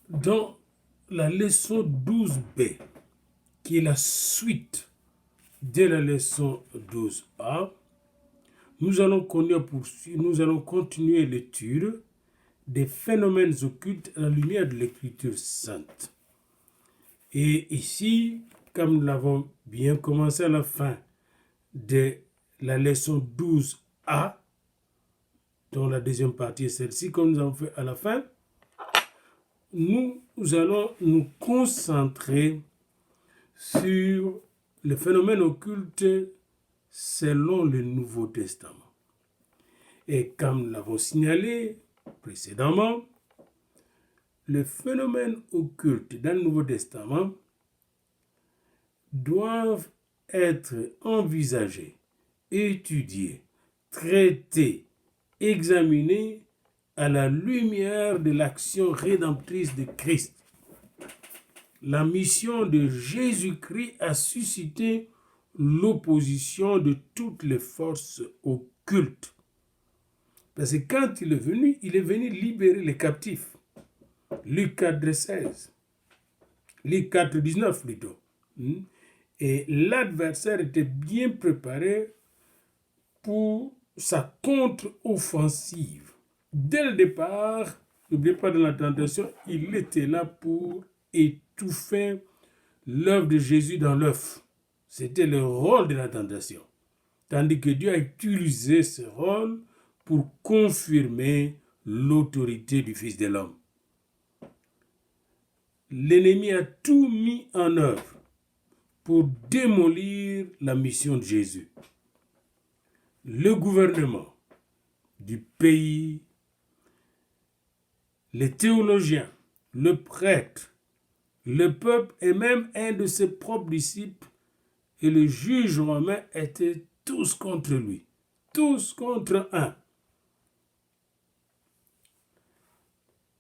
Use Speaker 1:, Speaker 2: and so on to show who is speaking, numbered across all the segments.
Speaker 1: Dans la leçon 12b, qui est la suite de la leçon 12a, nous allons continuer l'étude des phénomènes occultes à la lumière de l'Écriture sainte. Et ici, comme nous l'avons bien commencé à la fin de la leçon 12a, dont la deuxième partie est celle-ci, comme nous avons fait à la fin, nous allons nous concentrer sur le phénomène occulte selon le Nouveau Testament. Et comme nous l'avons signalé précédemment, les phénomènes occultes dans le Nouveau Testament doivent être envisagés, étudiés, traités, examinés à la lumière de l'action rédemptrice de Christ. La mission de Jésus-Christ a suscité l'opposition de toutes les forces occultes. Parce que quand il est venu libérer les captifs. Luc 4, 16. Luc 4, 19 plutôt. Et l'adversaire était bien préparé pour sa contre-offensive. Dès le départ, n'oubliez pas dans la tentation, il était là pour étouffer l'œuvre de Jésus dans l'œuf. C'était le rôle de la tentation. Tandis que Dieu a utilisé ce rôle pour confirmer l'autorité du Fils de l'homme. L'ennemi a tout mis en œuvre pour démolir la mission de Jésus. Le gouvernement du pays, les théologiens, le prêtre, le peuple et même un de ses propres disciples et le juge romain étaient tous contre lui. Tous contre un.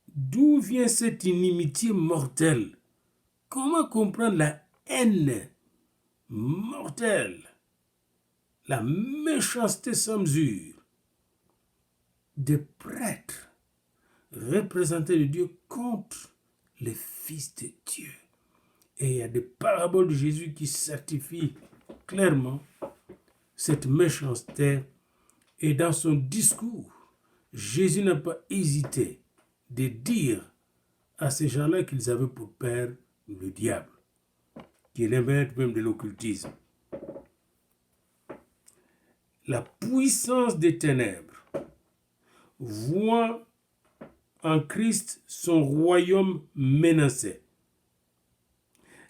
Speaker 1: D'où vient cette inimitié mortelle? Comment comprendre la haine mortelle, la méchanceté sans mesure des prêtres représentés de Dieu contre les fils de Dieu? Et il y a des paraboles de Jésus qui certifient clairement cette méchanceté. Et dans son discours, Jésus n'a pas hésité de dire à ces gens-là qu'ils avaient pour père le diable, qui est l'inventeur même de l'occultisme. La puissance des ténèbres voit en Christ son royaume menacé.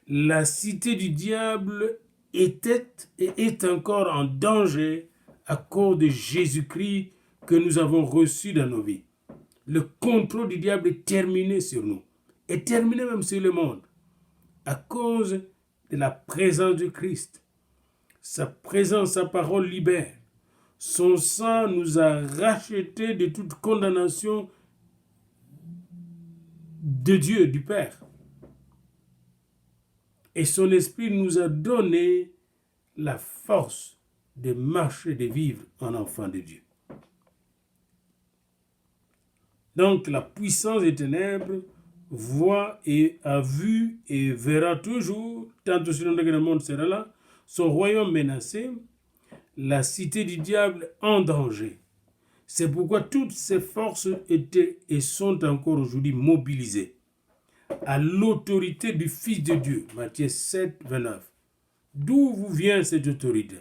Speaker 1: La cité du diable était et est encore en danger à cause de Jésus-Christ que nous avons reçu dans nos vies. Le contrôle du diable est terminé sur nous, est terminé même sur le monde, à cause de la présence de Christ. Sa présence, sa parole libère. Son sang nous a rachetés de toute condamnation de Dieu, du Père. Et son esprit nous a donné la force de marcher, de vivre en enfant de Dieu. Donc la puissance des ténèbres voit et a vu et verra toujours, tant aussi longtemps que le monde sera là, son royaume menacé, la cité du diable en danger. C'est pourquoi toutes ces forces étaient et sont encore aujourd'hui mobilisées à l'autorité du Fils de Dieu. Matthieu 7, 29. D'où vous vient cette autorité?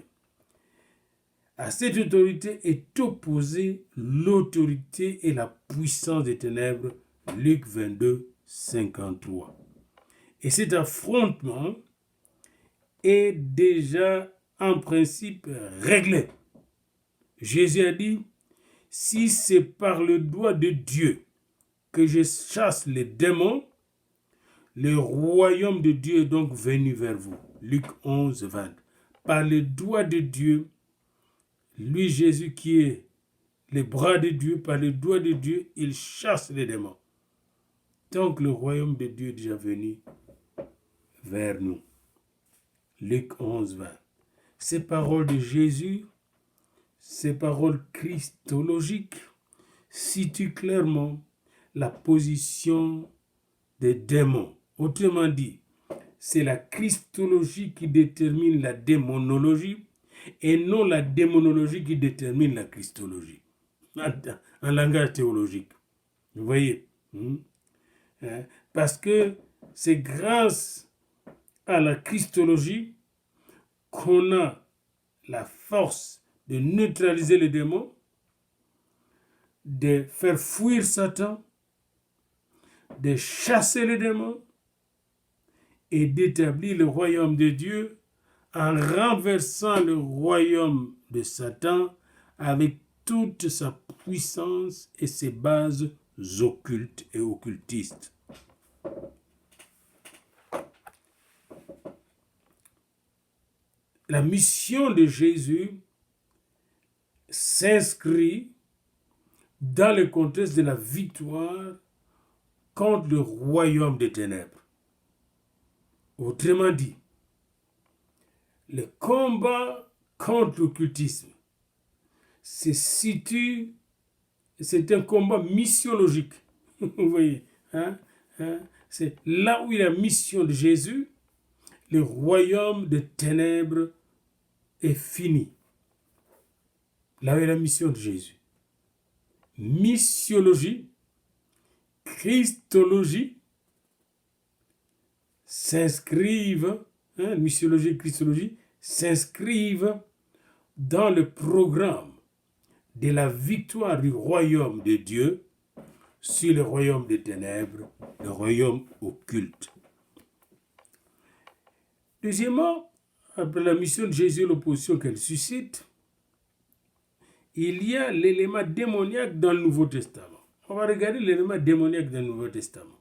Speaker 1: À cette autorité est opposée l'autorité et la puissance des ténèbres. Luc 22, 53. Et cet affrontement est déjà en principe réglé. Jésus a dit, si c'est par le doigt de Dieu que je chasse les démons, le royaume de Dieu est donc venu vers vous. Luc 11, 20. Par le doigt de Dieu, lui Jésus qui est les bras de Dieu, par le doigt de Dieu, il chasse les démons. Donc le royaume de Dieu est déjà venu vers nous. Luc 11, 20. Ces paroles de Jésus, ces paroles christologiques, situent clairement la position des démons. Autrement dit, c'est la christologie qui détermine la démonologie et non la démonologie qui détermine la christologie. En langage théologique. Vous voyez? Parce que c'est grâce à la christologie qu'on a la force de neutraliser les démons, de faire fuir Satan, de chasser les démons et d'établir le royaume de Dieu en renversant le royaume de Satan avec toute sa puissance et ses bases occultes et occultistes. La mission de Jésus s'inscrit dans le contexte de la victoire contre le royaume des ténèbres. Autrement dit, le combat contre l'occultisme c'est un combat missiologique. Vous voyez, c'est là où il y a la mission de Jésus, le royaume des ténèbres est fini. Là où il y a la mission de Jésus. Missiologie, christologie s'inscrivent, missiologie et christologie s'inscrivent dans le programme de la victoire du royaume de Dieu sur le royaume des ténèbres, le royaume occulte. Deuxièmement, après la mission de Jésus et l'opposition qu'elle suscite, il y a l'élément démoniaque dans le Nouveau Testament. On va regarder l'élément démoniaque dans le Nouveau Testament.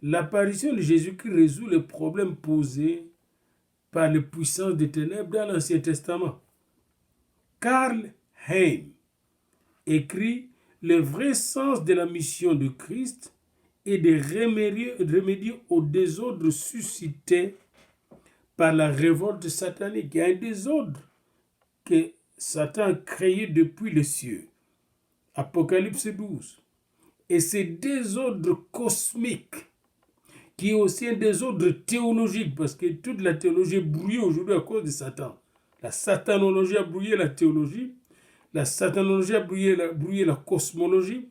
Speaker 1: L'apparition de Jésus-Christ résout les problèmes posés par les puissances des ténèbres dans l'Ancien Testament. Karl Heim écrit « Le vrai sens de la mission de Christ est de remédier au désordre suscité par la révolte satanique. » Il y a un désordre que Satan a créé depuis les cieux. Apocalypse 12. Et ce désordre cosmique, qui est aussi un désordre théologique, parce que toute la théologie est brouillée aujourd'hui à cause de Satan. La satanologie a brouillé la théologie, la satanologie a brouillé la cosmologie.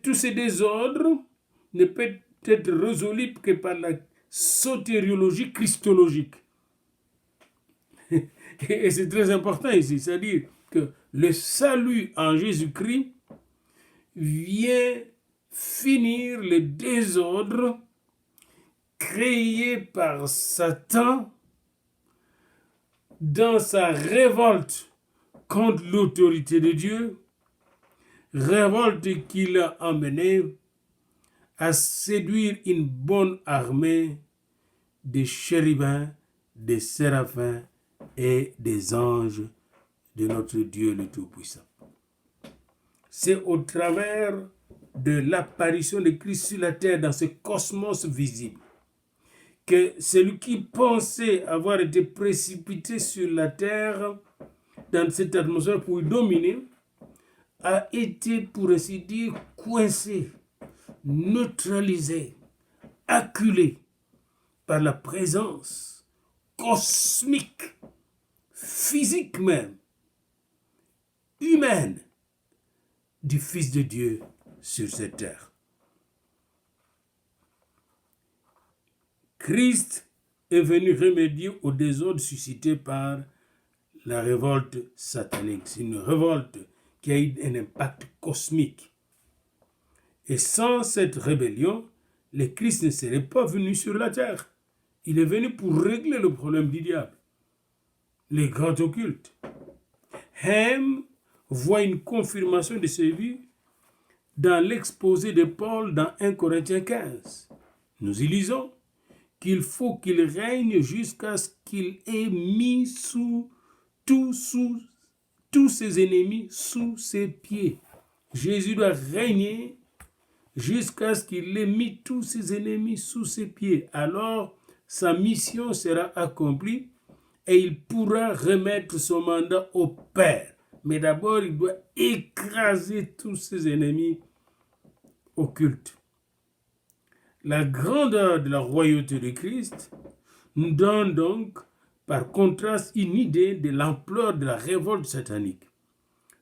Speaker 1: Tous ces désordres ne peuvent être résolus que par la sotériologie christologique. Et c'est très important ici, c'est-à-dire que le salut en Jésus-Christ vient finir le désordre créé par Satan dans sa révolte contre l'autorité de Dieu, révolte qui l'a amené à séduire une bonne armée de chérubins, des séraphins et des anges de notre Dieu le Tout-Puissant. C'est au travers de l'apparition de Christ sur la terre dans ce cosmos visible que celui qui pensait avoir été précipité sur la terre dans cette atmosphère pour y dominer a été, pour ainsi dire, coincé, neutralisé, acculé par la présence cosmique, physique même, humaine du Fils de Dieu sur cette terre. Christ est venu remédier au désordre suscité par la révolte satanique. C'est une révolte qui a eu un impact cosmique. Et sans cette rébellion, le Christ ne serait pas venu sur la terre. Il est venu pour régler le problème du diable, les grands occultes. Hem voit une confirmation de ce vues dans l'exposé de Paul dans 1 Corinthiens 15. Nous y lisons qu'il faut qu'il règne jusqu'à ce qu'il ait mis tous ses ennemis sous ses pieds. Jésus doit régner jusqu'à ce qu'il ait mis tous ses ennemis sous ses pieds. Alors, sa mission sera accomplie et il pourra remettre son mandat au Père. Mais d'abord, il doit écraser tous ses ennemis occultes. La grandeur de la royauté de Christ nous donne donc, par contraste, une idée de l'ampleur de la révolte satanique.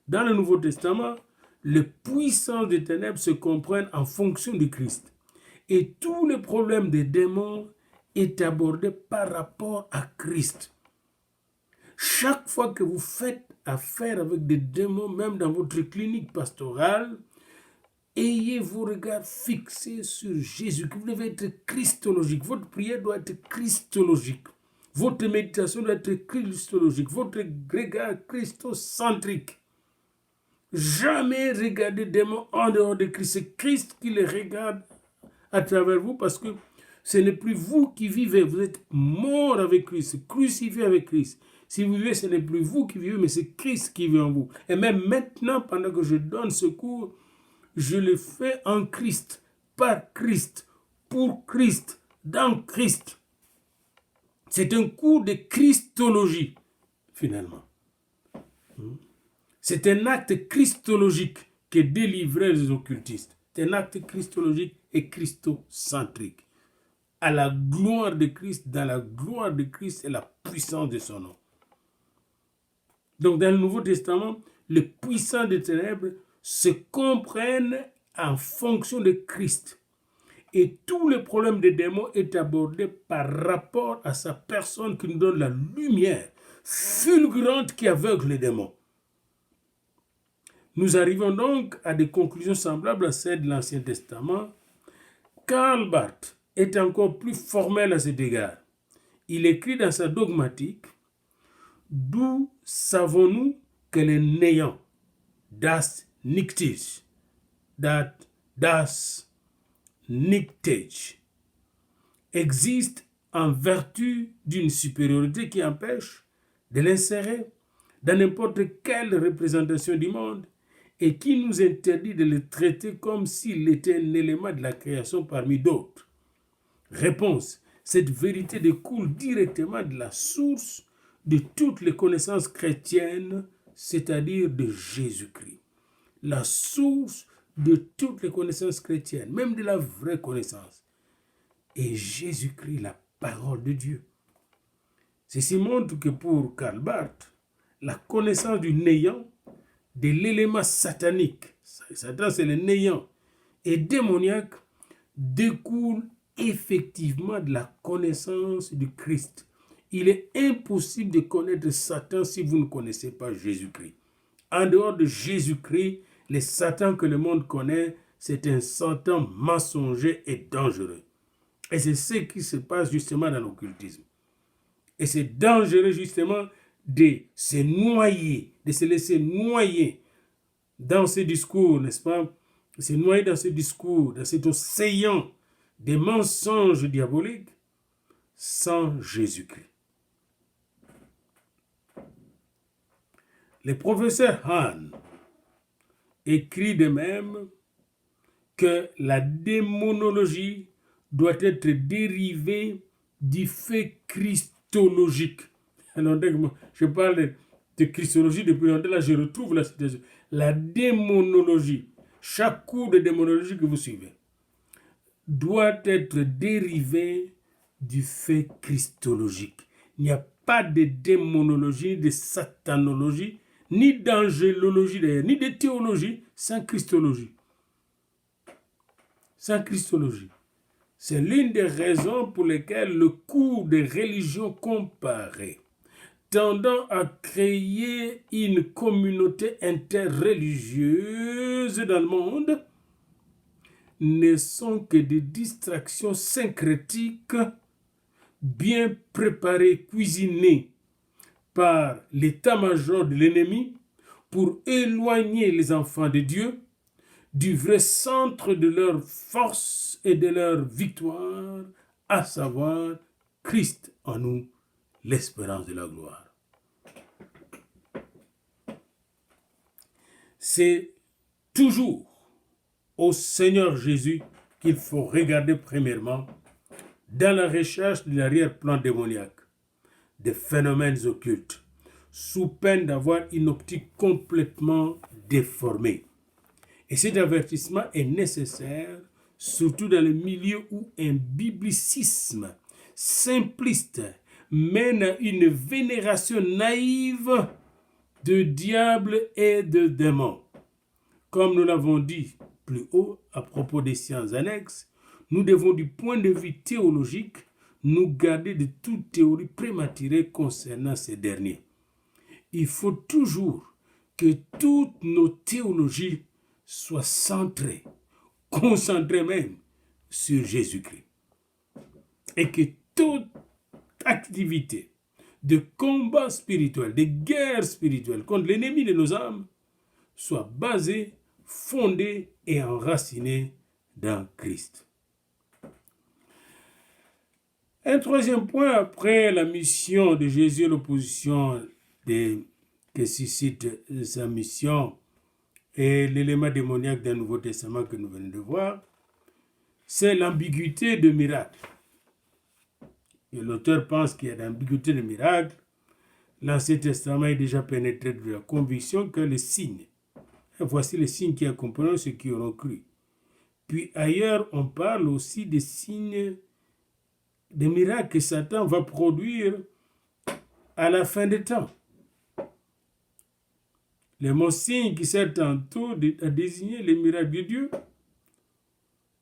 Speaker 1: Dans le Nouveau Testament, les puissances des ténèbres se comprennent en fonction de Christ. Et tous les problèmes des démons est abordé par rapport à Christ. Chaque fois que vous faites affaire avec des démons, même dans votre clinique pastorale, ayez vos regards fixés sur Jésus. Vous devez être christologique. Votre prière doit être christologique. Votre méditation doit être christologique. Votre regard christocentrique. Jamais regarder des démons en dehors de Christ. C'est Christ qui les regarde à travers vous parce que ce n'est plus vous qui vivez. Vous êtes mort avec Christ, crucifié avec Christ. Si vous vivez, ce n'est plus vous qui vivez, mais c'est Christ qui vit en vous. Et même maintenant, pendant que je donne ce cours, je le fais en Christ, par Christ, pour Christ, dans Christ. C'est un cours de christologie, finalement. C'est un acte christologique que délivraient les occultistes. C'est un acte christologique et christocentrique. À la gloire de Christ, dans la gloire de Christ et la puissance de son nom. Donc dans le Nouveau Testament, les puissants des ténèbres se comprennent en fonction de Christ. Et tout le problème des démons est abordé par rapport à sa personne qui nous donne la lumière fulgurante qui aveugle les démons. Nous arrivons donc à des conclusions semblables à celles de l'Ancien Testament. Karl Barth est encore plus formel à cet égard. Il écrit dans sa dogmatique « D'où savons-nous que les néants, das Nichtig, das Nichtig, existent en vertu d'une supériorité qui empêche de l'insérer dans n'importe quelle représentation du monde et qui nous interdit de le traiter comme s'il était un élément de la création parmi d'autres. Réponse. Cette vérité découle directement de la source de toutes les connaissances chrétiennes, c'est-à-dire de Jésus-Christ. La source de toutes les connaissances chrétiennes, même de la vraie connaissance, est Jésus-Christ, la parole de Dieu. Ceci montre que pour Karl Barth, la connaissance du néant, de l'élément satanique, Satan c'est le néant, et démoniaque, découle effectivement de la connaissance du Christ. Il est impossible de connaître Satan si vous ne connaissez pas Jésus-Christ. En dehors de Jésus-Christ, le Satan que le monde connaît, c'est un Satan mensonger et dangereux. Et c'est ce qui se passe justement dans l'occultisme. Et c'est dangereux justement de se noyer, de se laisser noyer dans ce discours, n'est-ce pas? Se noyer dans ce discours, dans cet océan des mensonges diaboliques sans Jésus-Christ. Le professeur Hahn écrit de même que la démonologie doit être dérivée du fait christologique. Alors, je parle de christologie depuis longtemps, là je retrouve la citation. La démonologie, chaque cours de démonologie que vous suivez, doit être dérivé du fait christologique. Il n'y a pas de démonologie, de satanologie, ni d'angélologie d'ailleurs, ni de théologie sans christologie. Sans christologie. C'est l'une des raisons pour lesquelles le cours des religions comparées, tendant à créer une communauté interreligieuse dans le monde, ne sont que des distractions syncrétiques bien préparées, cuisinées par l'état-major de l'ennemi pour éloigner les enfants de Dieu du vrai centre de leur force et de leur victoire, à savoir Christ en nous, l'espérance de la gloire. C'est toujours au Seigneur Jésus qu'il faut regarder premièrement dans la recherche de l'arrière-plan démoniaque, des phénomènes occultes, sous peine d'avoir une optique complètement déformée. Et cet avertissement est nécessaire surtout dans le milieu où un biblicisme simpliste mène à une vénération naïve de diables et de démons. Comme nous l'avons dit plus haut à propos des sciences annexes, nous devons du point de vue théologique nous garder de toute théorie prématurée concernant ces derniers. Il faut toujours que toutes nos théologies soient centrées, concentrées même sur Jésus-Christ. Et que toute activité de combat spirituel, de guerre spirituelle contre l'ennemi de nos âmes soit basée, fondée et enracinée dans Christ. Un troisième point, après la mission de Jésus et l'opposition que suscite sa mission et l'élément démoniaque d'un Nouveau Testament que nous venons de voir, c'est l'ambiguïté de miracle. Et l'auteur pense qu'il y a l'ambiguïté de miracle. L'Ancien Testament est déjà pénétré de la conviction que les signes, et voici les signes qui accompagneront ceux qui auront cru. Puis ailleurs, on parle aussi des signes, des miracles que Satan va produire à la fin des temps. Les mots signes qui servent tantôt à désigner les miracles de Dieu.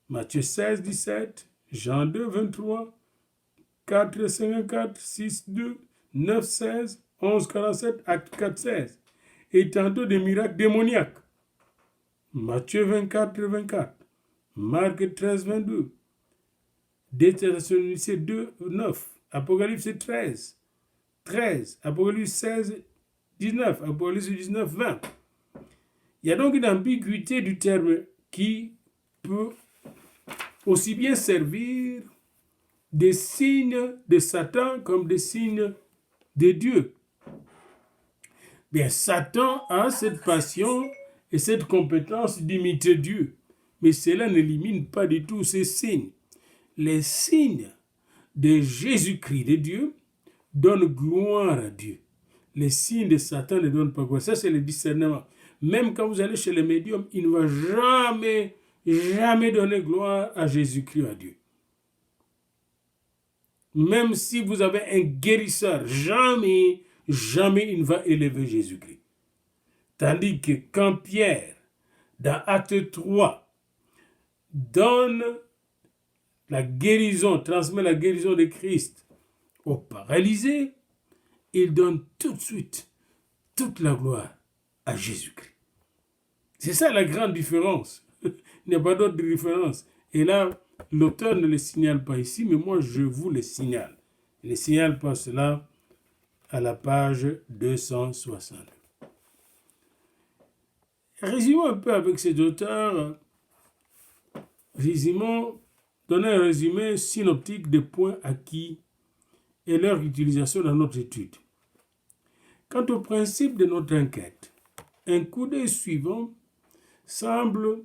Speaker 1: Matthieu 16, 17, Jean 2, 23, 4, 54, 6, 2, 9, 16, 11, 47, Acte 4, 16. Et tantôt des miracles démoniaques. Matthieu 24, 24, Marc 13, 22, 2 Thessaloniciens 2, 9, Apocalypse 13, 13, Apocalypse 16, 19, Apocalypse 19, 20. Il y a donc une ambiguïté du terme qui peut aussi bien servir des signes de Satan comme des signes de Dieu. Bien, Satan a cette passion et cette compétence d'imiter Dieu, mais cela n'élimine pas du tout ces signes. Les signes de Jésus-Christ, de Dieu, donnent gloire à Dieu. Les signes de Satan ne donnent pas gloire. Ça, c'est le discernement. Même quand vous allez chez les médiums, il ne va jamais donner gloire à Jésus-Christ, à Dieu. Même si vous avez un guérisseur, jamais il ne va élever Jésus-Christ. Tandis que quand Pierre, dans Acte 3, donne la guérison, transmet la guérison de Christ aux paralysés, il donne tout de suite toute la gloire à Jésus-Christ. C'est ça la grande différence. Il n'y a pas d'autre différence. Et là, l'auteur ne le signale pas ici, mais moi je vous le signale. Il ne signale pas cela à la page 260. Résumons un peu avec cet auteur. Donnons un résumé synoptique des points acquis et leur utilisation dans notre étude. Quant au principe de notre enquête, un coup d'œil suivant semble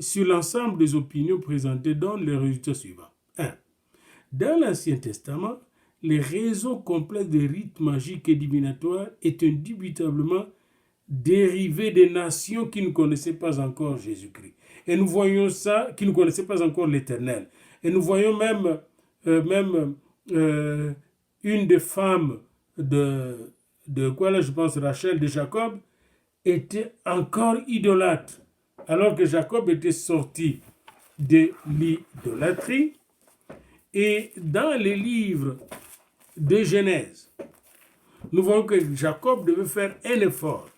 Speaker 1: sur l'ensemble des opinions présentées donne les résultats suivants. 1. Dans l'Ancien Testament, les raisons complexes des rites magiques et divinatoires est indubitablement dérivé des nations qui ne connaissaient pas encore Jésus-Christ. Et nous voyons ça, qui ne connaissaient pas encore l'Éternel. Et nous voyons même une des femmes de quoi là, je pense Rachel de Jacob, était encore idolâtre. Alors que Jacob était sorti de l'idolâtrie. Et dans les livres de Genèse, nous voyons que Jacob devait faire un effort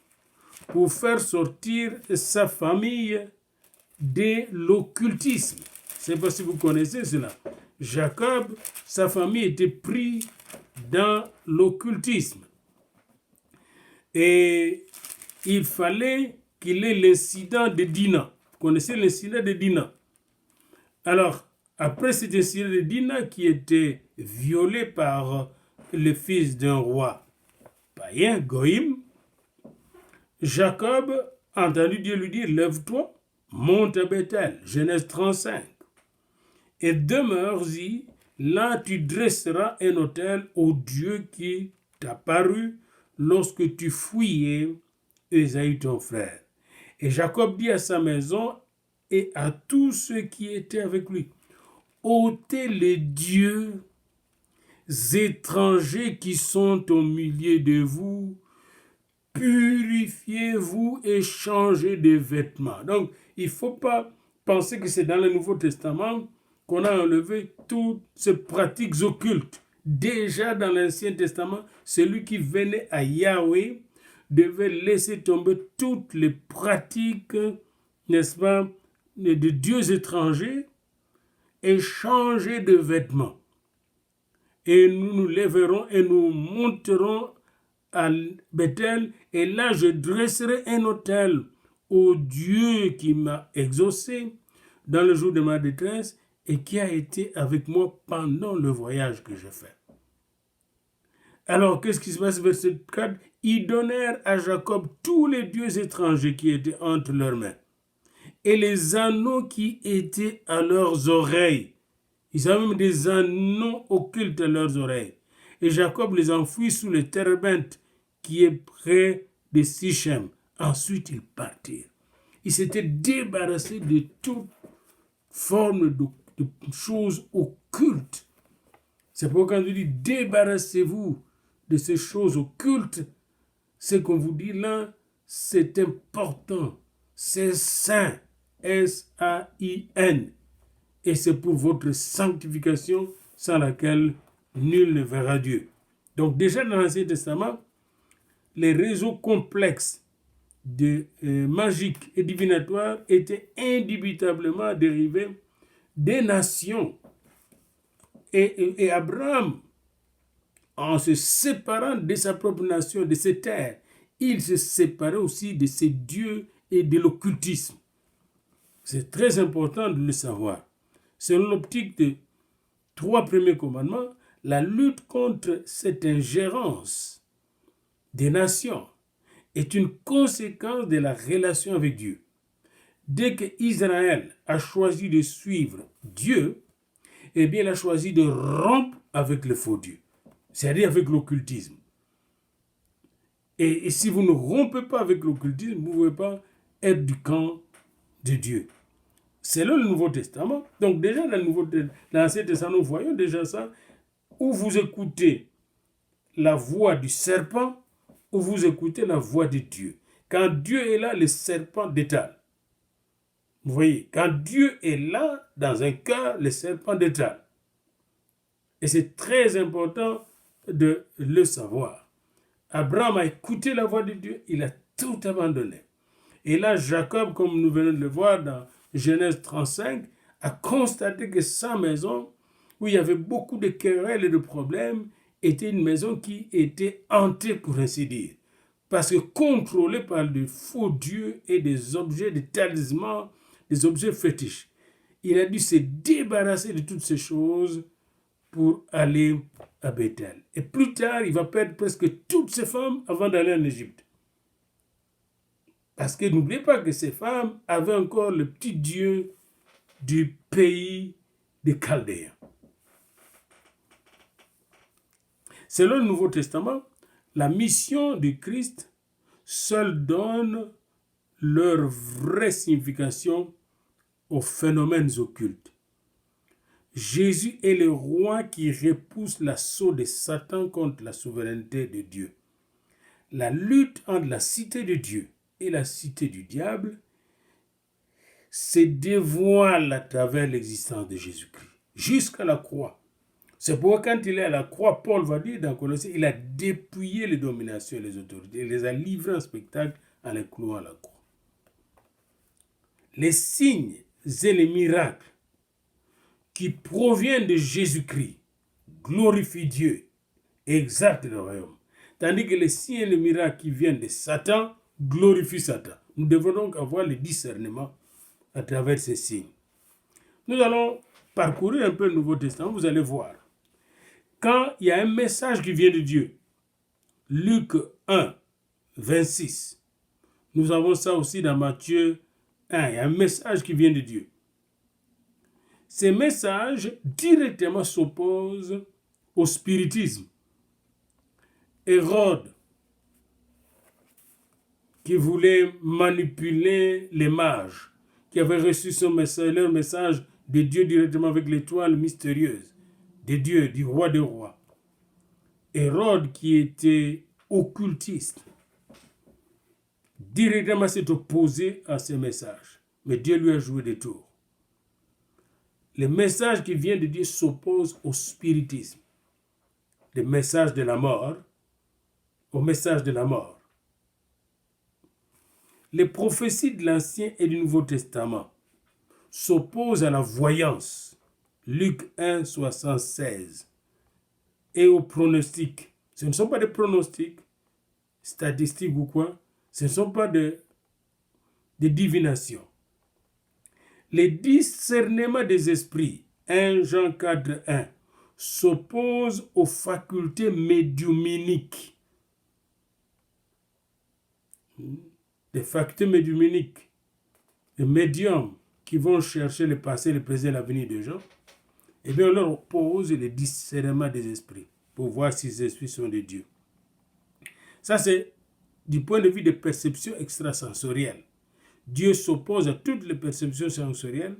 Speaker 1: pour faire sortir sa famille de l'occultisme. Je ne sais pas si vous connaissez cela. Jacob, sa famille était prise dans l'occultisme. Et il fallait qu'il ait l'incident de Dina. Vous connaissez l'incident de Dina? Alors, après cet incident de Dina qui était violé par le fils d'un roi païen, Goïm, Jacob a entendu Dieu lui dire, lève-toi, monte à Bethel, Genèse 35, et demeure-y, là tu dresseras un autel au Dieu qui t'a paru lorsque tu fouillais Ésaü ton frère. Et Jacob dit à sa maison et à tous ceux qui étaient avec lui, ôtez les dieux étrangers qui sont au milieu de vous, purifiez-vous et changez de vêtements. Donc, il ne faut pas penser que c'est dans le Nouveau Testament qu'on a enlevé toutes ces pratiques occultes. Déjà dans l'Ancien Testament, celui qui venait à Yahweh devait laisser tomber toutes les pratiques, n'est-ce pas, de dieux étrangers et changer de vêtements. Et nous nous lèverons et nous monterons à Bethel, et là je dresserai un autel au Dieu qui m'a exaucé dans le jour de ma détresse et qui a été avec moi pendant le voyage que j'ai fait. Alors, qu'est-ce qui se passe, verset 4? Ils donnèrent à Jacob tous les dieux étrangers qui étaient entre leurs mains et les anneaux qui étaient à leurs oreilles. Ils avaient même des anneaux occultes à leurs oreilles. Et Jacob les enfouit sous le térébinthe qui est près de Sichem. Ensuite, ils partirent. Ils s'étaient débarrassés de toute forme de choses occultes. C'est pourquoi on dit débarrassez-vous de ces choses occultes. Ce qu'on vous dit là, c'est important. C'est saint. S-A-I-N. Et c'est pour votre sanctification sans laquelle nul ne verra Dieu. Donc déjà dans l'Ancien Testament, les réseaux complexes magiques et divinatoires étaient indubitablement dérivés des nations. Et Abraham, en se séparant de sa propre nation, de ses terres, il se séparait aussi de ses dieux et de l'occultisme. C'est très important de le savoir. Selon l'optique des 3 premiers commandements, la lutte contre cette ingérence des nations est une conséquence de la relation avec Dieu. Dès qu'Israël a choisi de suivre Dieu, eh bien, il a choisi de rompre avec le faux Dieu, c'est-à-dire avec l'occultisme. Et si vous ne rompez pas avec l'occultisme, vous ne pouvez pas être du camp de Dieu. Selon le Nouveau Testament, donc déjà dans l'Ancien Testament, nous voyons déjà ça, où vous écoutez la voix du serpent, ou vous écoutez la voix de Dieu. Quand Dieu est là, le serpent détale. Vous voyez, quand Dieu est là, dans un cœur, le serpent détale. Et c'est très important de le savoir. Abraham a écouté la voix de Dieu, il a tout abandonné. Et là, Jacob, comme nous venons de le voir dans Genèse 35, a constaté que sa maison, où il y avait beaucoup de querelles et de problèmes, était une maison qui était hantée, pour ainsi dire. Parce que contrôlée par de faux dieux et des objets, des talismans, des objets fétiches. Il a dû se débarrasser de toutes ces choses pour aller à Bethel. Et plus tard, il va perdre presque toutes ses femmes avant d'aller en Égypte. Parce que n'oubliez pas que ces femmes avaient encore le petit Dieu du pays des Chaldéens. Selon le Nouveau Testament, la mission du Christ seule donne leur vraie signification aux phénomènes occultes. Jésus est le roi qui repousse l'assaut de Satan contre la souveraineté de Dieu. La lutte entre la cité de Dieu et la cité du diable se dévoile à travers l'existence de Jésus-Christ, jusqu'à la croix. C'est pourquoi quand il est à la croix, Paul va dire dans Colossiens, il a dépouillé les dominations et les autorités, il les a livrés en spectacle en les clouant à la croix. Les signes et les miracles qui proviennent de Jésus-Christ glorifient Dieu et exaltent le royaume. Tandis que les signes et les miracles qui viennent de Satan glorifient Satan. Nous devons donc avoir le discernement à travers ces signes. Nous allons parcourir un peu le Nouveau Testament, vous allez voir. Quand il y a un message qui vient de Dieu, Luc 1, 26, nous avons ça aussi dans Matthieu 1, il y a un message qui vient de Dieu. Ces messages directement s'opposent au spiritisme. Hérode, qui voulait manipuler les mages, qui avaient reçu leur message de Dieu directement avec l'étoile mystérieuse de Dieu, du roi des rois. Hérode, qui était occultiste, directement s'est opposé à ces messages. Mais Dieu lui a joué des tours. Le message qui vient de Dieu s'oppose au spiritisme. Le message de la mort, au message de la mort. Les prophéties de l'Ancien et du Nouveau Testament s'opposent à la voyance, Luc 1, 76, et aux pronostics. Ce ne sont pas des pronostics statistiques ou quoi, ce ne sont pas des divinations. Les discernements des esprits, 1 Jean 4, 1, s'opposent aux facultés médiumniques. Les facultés médiumniques, les médiums qui vont chercher le passé, le présent et l'avenir des gens, eh bien on leur oppose les discernements des esprits pour voir si ces esprits sont de Dieu. Ça, c'est du point de vue des perceptions extrasensorielles. Dieu s'oppose à toutes les perceptions sensorielles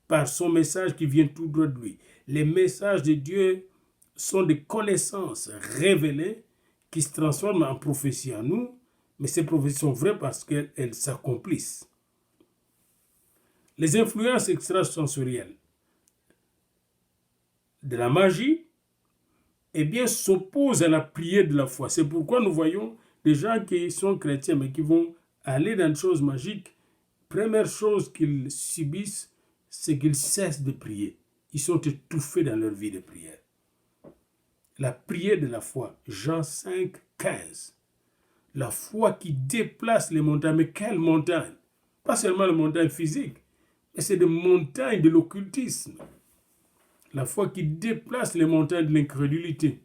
Speaker 1: par son message qui vient tout droit de lui. Les messages de Dieu sont des connaissances révélées qui se transforment en prophéties en nous, mais ces prophéties sont vraies parce qu'elles s'accomplissent. Les influences extrasensorielles de la magie, eh bien, s'opposent à la prière de la foi. C'est pourquoi nous voyons des gens qui sont chrétiens, mais qui vont aller dans des choses magiques. Première chose qu'ils subissent, c'est qu'ils cessent de prier. Ils sont étouffés dans leur vie de prière. La prière de la foi, Jean 5, 15. La foi qui déplace les montagnes. Mais quelles montagnes? Pas seulement les montagnes physiques, mais c'est des montagnes de l'occultisme. La foi qui déplace les montagnes de l'incrédulité.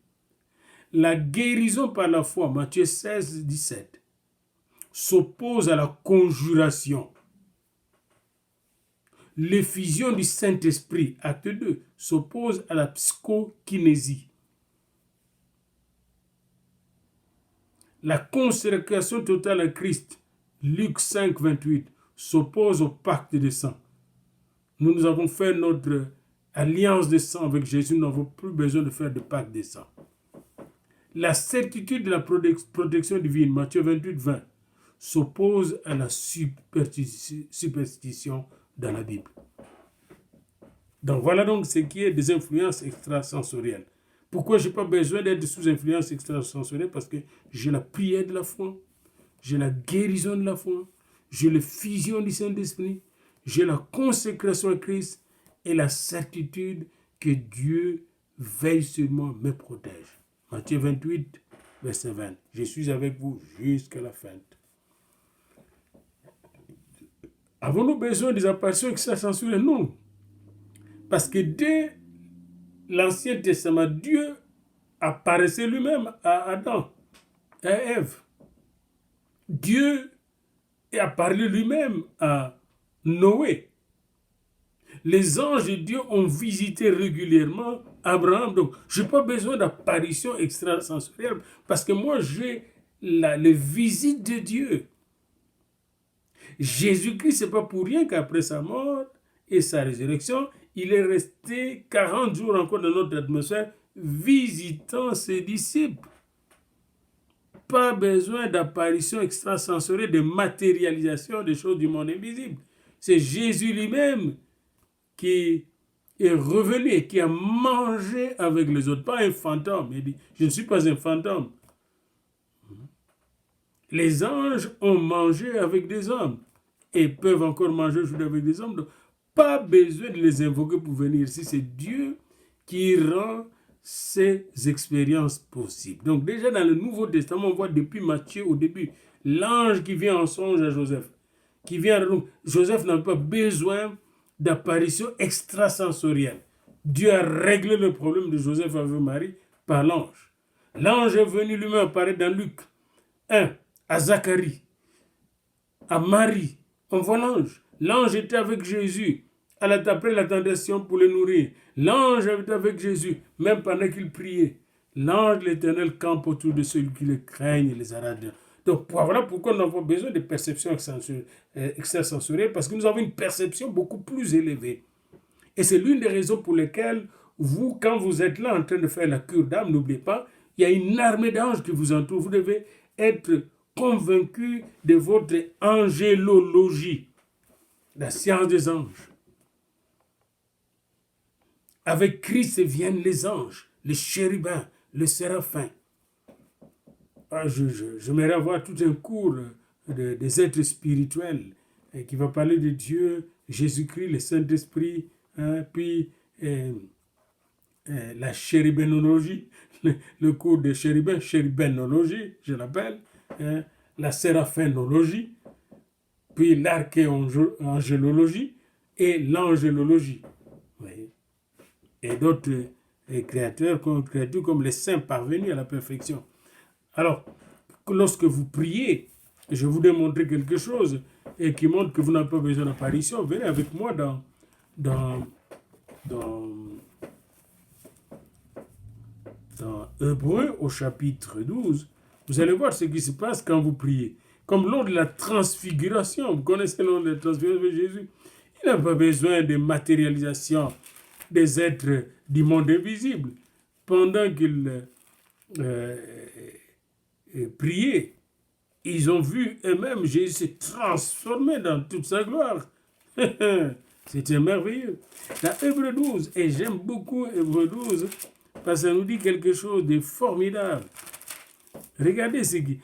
Speaker 1: La guérison par la foi, Matthieu 16, 17, s'oppose à la conjuration. L'effusion du Saint-Esprit, acte 2, s'oppose à la psychokinésie. La consécration totale à Christ, Luc 5, 28, s'oppose au pacte de sang. Nous avons fait notre alliance de sang avec Jésus, nous n'avons plus besoin de faire de pacte de sang. La certitude de la protection divine, Matthieu 28, 20, s'oppose à la superstition dans la Bible. Donc voilà donc ce qui est des influences extrasensorielles. Pourquoi je n'ai pas besoin d'être sous influence extrasensorielle? Parce que j'ai la prière de la foi, j'ai la guérison de la foi, j'ai l'effusion du Saint-Esprit, j'ai la consécration à Christ et la certitude que Dieu veille sur moi, me protège. Matthieu 28, verset 20. Je suis avec vous jusqu'à la fin. Avons-nous besoin des apparitions extrasensorielles? Non. Parce que dès l'Ancien Testament, Dieu apparaissait lui-même à Adam, à Ève. Dieu a parlé lui-même à Noé. Les anges de Dieu ont visité régulièrement Abraham. Donc, je n'ai pas besoin d'apparition extrasensorielle parce que moi, j'ai les visites de Dieu. Jésus-Christ, ce n'est pas pour rien qu'après sa mort et sa résurrection, il est resté 40 jours encore dans notre atmosphère visitant ses disciples. Pas besoin d'apparition extrasensorielle, de matérialisation des choses du monde invisible. C'est Jésus lui-même qui est revenu et qui a mangé avec les autres. Pas un fantôme. Il dit, je ne suis pas un fantôme. Les anges ont mangé avec des hommes et peuvent encore manger aujourd'hui avec des hommes. Donc, pas besoin de les invoquer pour venir ici. C'est Dieu qui rend ces expériences possibles. Donc déjà dans le Nouveau Testament, on voit depuis Matthieu au début, l'ange qui vient en songe à Joseph. Joseph n'a pas besoin d'apparition extrasensorielle. Dieu a réglé le problème de Joseph avec Marie par l'ange. L'ange est venu lui-même apparaître dans Luc 1, à Zacharie, à Marie. On voit l'ange. L'ange était avec Jésus après la tentation pour le nourrir. L'ange était avec Jésus, même pendant qu'il priait. L'ange de l'Éternel campe autour de ceux qui le craignent et les arrête Donc voilà pourquoi nous avons besoin de perceptions extrasensorielles, parce que nous avons une perception beaucoup plus élevée. Et c'est l'une des raisons pour lesquelles vous, quand vous êtes là en train de faire la cure d'âme, n'oubliez pas, il y a une armée d'anges qui vous entoure. Vous devez être convaincu de votre angélologie, la science des anges. Avec Christ viennent les anges, les chérubins, les séraphins. J'aimerais avoir tout un cours des êtres spirituels qui va parler de Dieu, Jésus-Christ, le Saint-Esprit, puis la chérubénologie, le cours de chérubin, chérubénologie, je l'appelle, la séraphinologie, puis l'archéangélologie et l'angélologie. Et d'autres créatures comme les saints parvenus à la perfection. Alors, lorsque vous priez, je vous démontrer quelque chose et qui montre que vous n'avez pas besoin d'apparition. Venez avec moi dans Hébreux au chapitre 12. Vous allez voir ce qui se passe quand vous priez. Comme lors de la transfiguration, vous connaissez lors de la transfiguration de Jésus, il n'a pas besoin de matérialisation des êtres du monde invisible. Pendant qu'il priait, ils ont vu eux-mêmes Jésus se transformer dans toute sa gloire. C'était merveilleux. Dans Hébreux 12, et j'aime beaucoup Hébreux 12, parce que ça nous dit quelque chose de formidable. Regardez ce qui...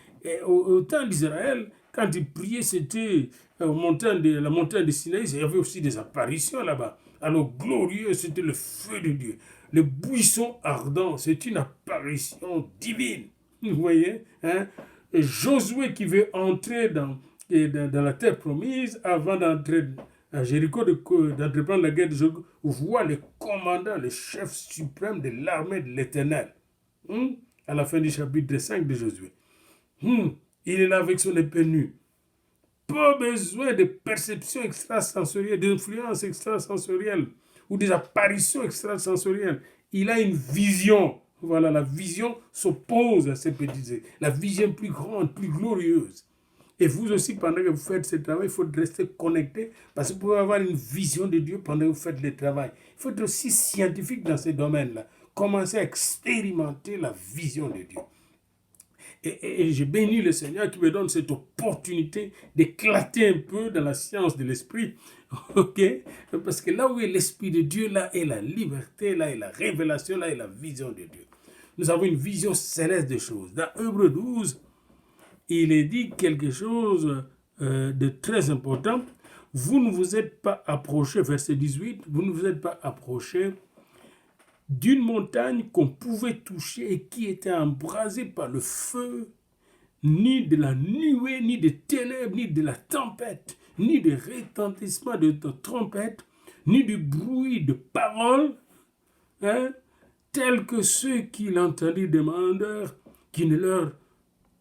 Speaker 1: Au temps d'Israël, quand ils priaient, c'était la montagne de Sinaï, il y avait aussi des apparitions là-bas. Alors glorieux, c'était le feu de Dieu. Le buisson ardent, c'est une apparition divine. Vous voyez, hein? Et Josué qui veut entrer dans la terre promise avant d'entrer à Jéricho, d'entreprendre la guerre de Jéricho, voit le commandant, le chef suprême de l'armée de l'Éternel. À la fin du chapitre 5 de Josué. Il est là avec son épée nue. Pas besoin de perception extrasensorielle, d'influence extrasensorielle ou des apparitions extrasensorielles. Il a une vision. Voilà, la vision s'oppose à ces petites. La vision plus grande, plus glorieuse. Et vous aussi, pendant que vous faites ce travail, il faut rester connecté parce que vous pouvez avoir une vision de Dieu pendant que vous faites le travail. Il faut être aussi scientifique dans ces domaines-là. Commencez à expérimenter la vision de Dieu. Et je bénis le Seigneur qui me donne cette opportunité d'éclater un peu dans la science de l'esprit. Ok? Parce que là où est l'esprit de Dieu, là est la liberté, là est la révélation, là est la vision de Dieu. Nous avons une vision céleste des choses. Dans Hébreux 12, il est dit quelque chose de très important. Vous ne vous êtes pas approchés, verset 18, vous ne vous êtes pas approchés d'une montagne qu'on pouvait toucher et qui était embrasée par le feu, ni de la nuée, ni des ténèbres, ni de la tempête, ni des retentissements de trompettes, ni du bruit de paroles, tels que ceux qui l'entendirent demandèrent qu'il ne leur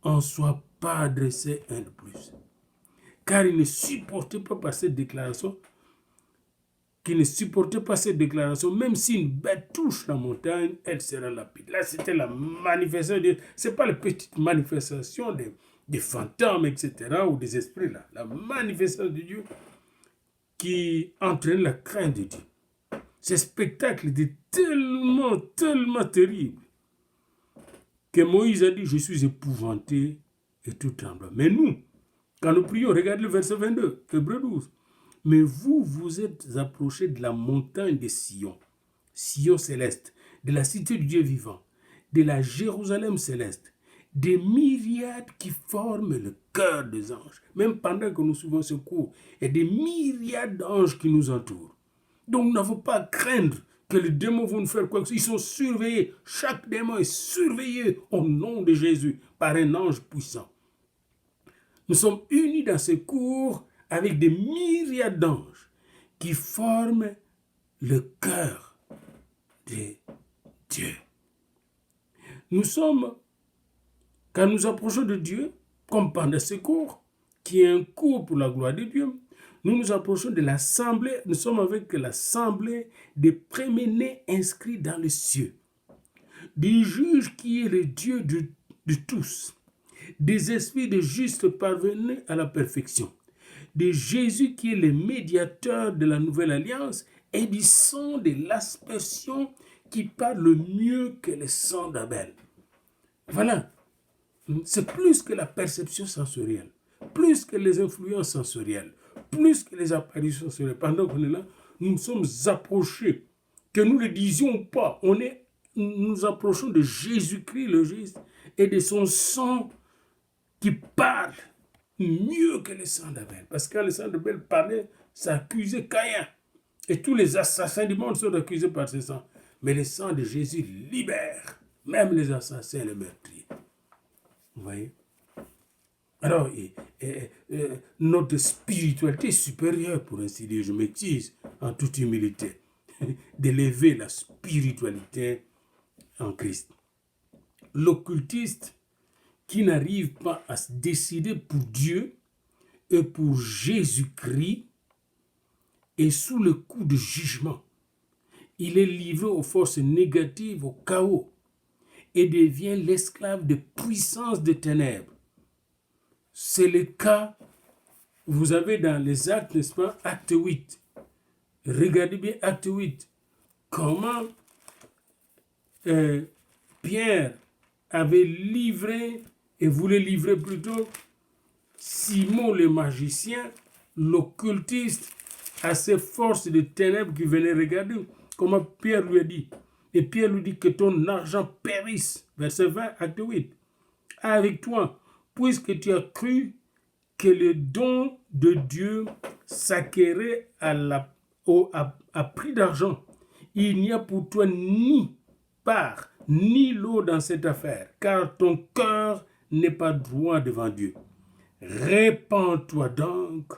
Speaker 1: en soit pas adressé un de plus. Car ils ne supportaient pas par cette déclaration, même si une bête touche la montagne, elle sera lapide. Là, c'était la manifestation de Dieu. Ce n'est pas la petite manifestation des fantômes, etc., ou des esprits, là. La manifestation de Dieu qui entraîne la crainte de Dieu. Ce spectacle était tellement, tellement terrible que Moïse a dit, je suis épouvanté et tout tremblant. Mais nous, quand nous prions, regardez le verset 22, Hébreux 12. Mais vous, vous êtes approchés de la montagne de Sion, Sion céleste, de la cité du Dieu vivant, de la Jérusalem céleste, des myriades qui forment le cœur des anges. Même pendant que nous suivons ce cours, il y a des myriades d'anges qui nous entourent. Donc nous n'avons pas à craindre que les démons vont nous faire quoi que ce soit. Ils sont surveillés. Chaque démon est surveillé au nom de Jésus par un ange puissant. Nous sommes unis dans ce cours avec des myriades d'anges qui forment le cœur de Dieu. Nous sommes, quand nous approchons de Dieu, comme pendant ce cours, qui est un cours pour la gloire de Dieu, nous nous approchons de l'assemblée, nous sommes avec l'assemblée des premiers-nés inscrits dans les cieux, du juge qui est le Dieu de tous, des esprits de justes parvenus à la perfection, de Jésus qui est le médiateur de la nouvelle alliance et du sang de l'aspersion qui parle mieux que le sang d'Abel. Voilà, c'est plus que la perception sensorielle, plus que les influences sensorielles, plus que les apparitions sensorielles. Pendant qu'on est là, nous nous sommes approchés, que nous ne le disions pas, nous nous approchons de Jésus-Christ le juste et de son sang qui parle mieux que le sang d'Abel. Parce que quand le sang d'Abel parlait, ça accusait Caïn. Et tous les assassins du monde sont accusés par ce sang. Mais le sang de Jésus libère même les assassins et les meurtriers. Vous voyez? Alors, notre spiritualité supérieure, pour ainsi dire, je m'excuse en toute humilité, d'élever la spiritualité en Christ. L'occultiste qui n'arrive pas à se décider pour Dieu et pour Jésus-Christ est sous le coup de jugement. Il est livré aux forces négatives, au chaos, et devient l'esclave de puissance des ténèbres. C'est le cas, vous avez dans les actes, n'est-ce pas, acte 8. Regardez bien acte 8. Comment Pierre avait livré, et voulait livrer plutôt, Simon le magicien, l'occultiste, à ces forces de ténèbres qui venaient regarder. Comment Pierre lui a dit. Et Pierre lui dit que ton argent périsse. Verset 20, acte 8. Avec toi, puisque tu as cru que le don de Dieu s'acquérait à prix d'argent. Il n'y a pour toi ni part, ni lot dans cette affaire, car ton cœur n'est pas droit devant Dieu. Répands-toi donc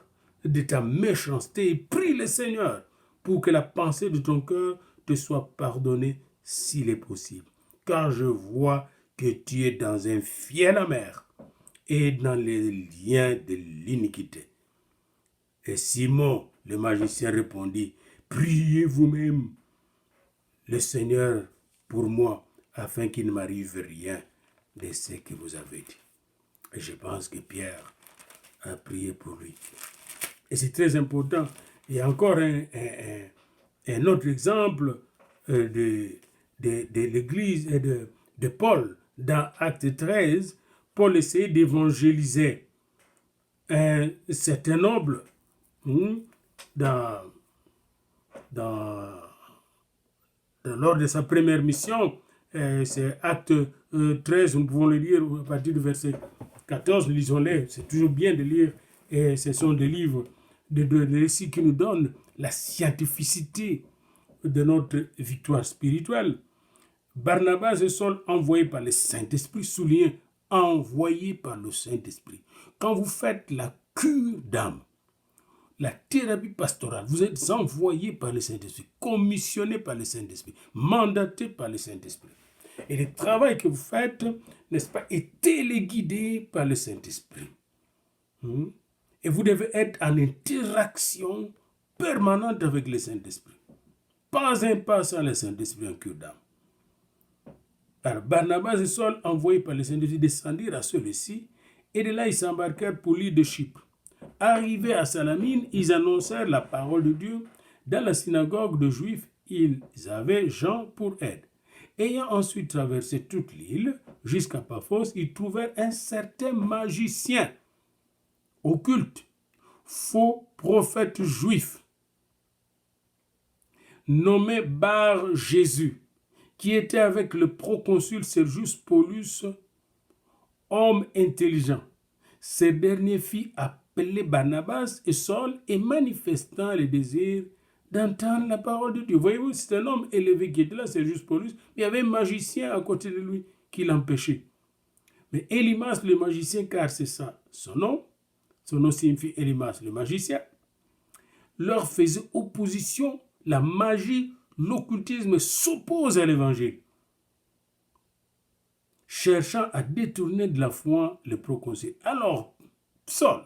Speaker 1: de ta méchanceté et prie le Seigneur pour que la pensée de ton cœur te soit pardonnée s'il est possible. Car je vois que tu es dans un fiel amer et dans les liens de l'iniquité. Et Simon, le magicien, répondit, priez vous-même le Seigneur pour moi, afin qu'il ne m'arrive rien de ce que vous avez dit. Et je pense que Pierre a prié pour lui. Et c'est très important. Il y a encore un autre exemple de l'Église et de Paul. Dans Acte 13, Paul essayait d'évangéliser un certain noble lors de sa première mission. C'est Acte 13, nous pouvons le lire à partir du verset 14, lisons-les, c'est toujours bien de lire, et ce sont des livres, de récits qui nous donnent la scientificité de notre victoire spirituelle. Barnabas et Saul, envoyés par le Saint-Esprit, soulignent envoyés par le Saint-Esprit. Quand vous faites la cure d'âme, la thérapie pastorale, vous êtes envoyés par le Saint-Esprit, commissionnés par le Saint-Esprit, mandatés par le Saint-Esprit. Et le travail que vous faites, n'est-ce pas, est téléguidé par le Saint-Esprit. Et vous devez être en interaction permanente avec le Saint-Esprit. Pas un pas sans le Saint-Esprit en cure d'âme. Alors, Barnabas et Saul, envoyés par le Saint-Esprit, descendirent à celui-ci, et de là ils s'embarquèrent pour l'île de Chypre. Arrivés à Salamine, ils annoncèrent la parole de Dieu. Dans la synagogue de Juifs, ils avaient Jean pour aide. Ayant ensuite traversé toute l'île jusqu'à Paphos, ils trouvèrent un certain magicien occulte, faux prophète juif, nommé Bar Jésus, qui était avec le proconsul Sergius Paulus, homme intelligent. Ce dernier fit appeler Barnabas et Saul et manifestant le désir d'entendre la parole de Dieu. Voyez-vous, c'est un homme élevé qui était là, Sergius Paulus, mais il y avait un magicien à côté de lui qui l'empêchait. Mais Élymas, le magicien, car c'est ça son nom signifie Élymas, le magicien, leur faisait opposition. La magie, l'occultisme s'oppose à l'évangile, cherchant à détourner de la foi le proconsul. Alors, Saul,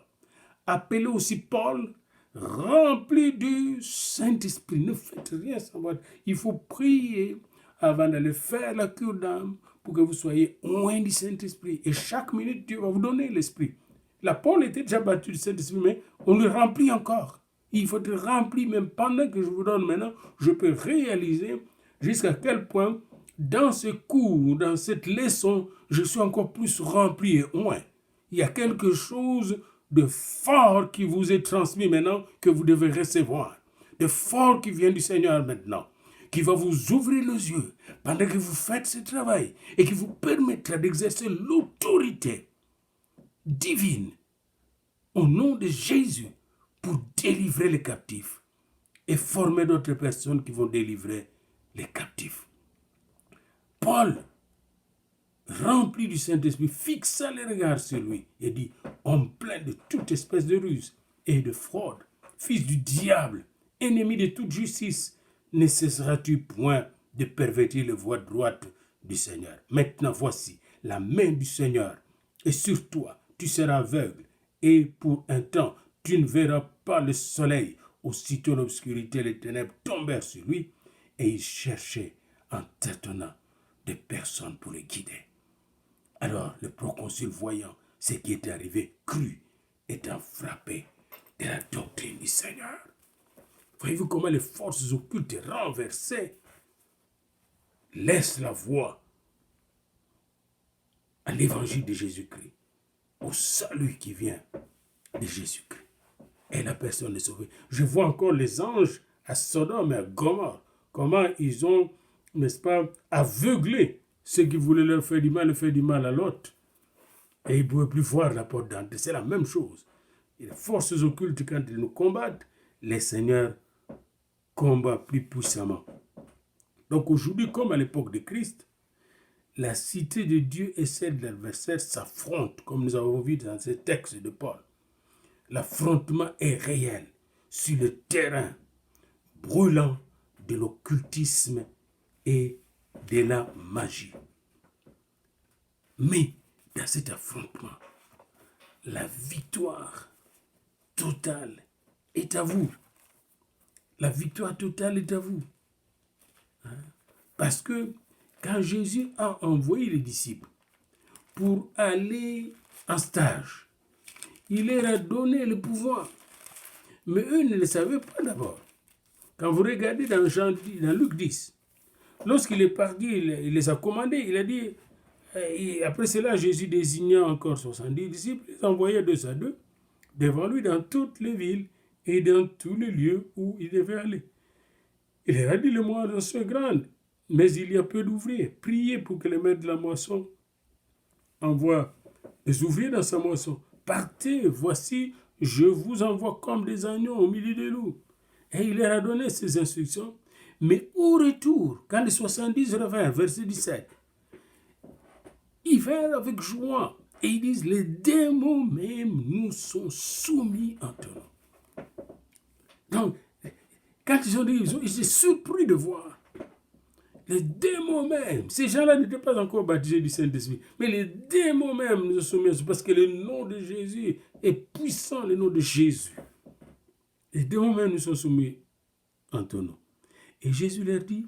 Speaker 1: appelé aussi Paul, rempli du Saint-Esprit, ne faites rien sans voir. Il faut prier avant d'aller faire la cure d'âme pour que vous soyez loin du Saint-Esprit. Et chaque minute, Dieu va vous donner l'Esprit. La Paul était déjà battu du Saint-Esprit, mais on le remplit encore. Il faut être rempli, même pendant que je vous donne maintenant, je peux réaliser jusqu'à quel point, dans ce cours, dans cette leçon, je suis encore plus rempli et loin. Il y a quelque chose de fort qui vous est transmis maintenant, que vous devez recevoir. De fort qui vient du Seigneur maintenant, qui va vous ouvrir les yeux pendant que vous faites ce travail et qui vous permettra d'exercer l'autorité divine au nom de Jésus pour délivrer les captifs et former d'autres personnes qui vont délivrer les captifs. Paul, rempli du Saint-Esprit, fixa les regards sur lui et dit, homme plein de toute espèce de ruse et de fraude, fils du diable, ennemi de toute justice, ne cesseras-tu point de pervertir les voies droites du Seigneur. Maintenant voici, la main du Seigneur est sur toi, tu seras aveugle, et pour un temps, tu ne verras pas le soleil. Aussitôt l'obscurité et les ténèbres tombèrent sur lui, et il cherchait en tâtonnant des personnes pour le guider. Alors le proconsul, voyant ce qui était arrivé, crut, étant frappé de la doctrine du Seigneur. Voyez-vous comment les forces occultes renversées laissent la voie à l'évangile de Jésus-Christ, au salut qui vient de Jésus-Christ. Et la personne est sauvée. Je vois encore les anges à Sodome et à Gomorrhe, comment ils ont, n'est-ce pas, aveuglé ceux qui voulaient leur faire du mal à l'autre. Et ils ne pouvaient plus voir la porte d'entrée. C'est la même chose. Et les forces occultes, quand ils nous combattent, les seigneurs combattent plus puissamment. Donc aujourd'hui, comme à l'époque de Christ, la cité de Dieu et celle de l'adversaire s'affrontent, comme nous avons vu dans ce texte de Paul. L'affrontement est réel sur le terrain brûlant de l'occultisme et de la magie. Mais dans cet affrontement, la victoire totale est à vous. La victoire totale est à vous. Parce que quand Jésus a envoyé les disciples pour aller en stage, il leur a donné le pouvoir. Mais eux ne le savaient pas d'abord. Quand vous regardez dans Luc 10, lorsqu'il est parti, il les a commandés, il a dit, et après cela, Jésus désigna encore 70 disciples, les envoya 2 à 2 devant lui dans toutes les villes et dans tous les lieux où il devait aller. Il leur a dit, le moisson est grande, mais il y a peu d'ouvriers. Priez pour que le maître de la moisson envoie des ouvriers dans sa moisson. Partez, voici, je vous envoie comme des agneaux au milieu des loups. Et il leur a donné ces instructions. Mais au retour, quand les 70 revinrent, verset 17, ils vinrent avec joie et ils disent, les démons même nous sont soumis en ton nom. Donc, quand ils ont dit, ils étaient surpris de voir les démons même. Ces gens-là n'étaient pas encore baptisés du Saint-Esprit, mais les démons même nous sont soumis parce que le nom de Jésus est puissant, le nom de Jésus. Les démons même nous sont soumis en ton nom. Et Jésus leur dit,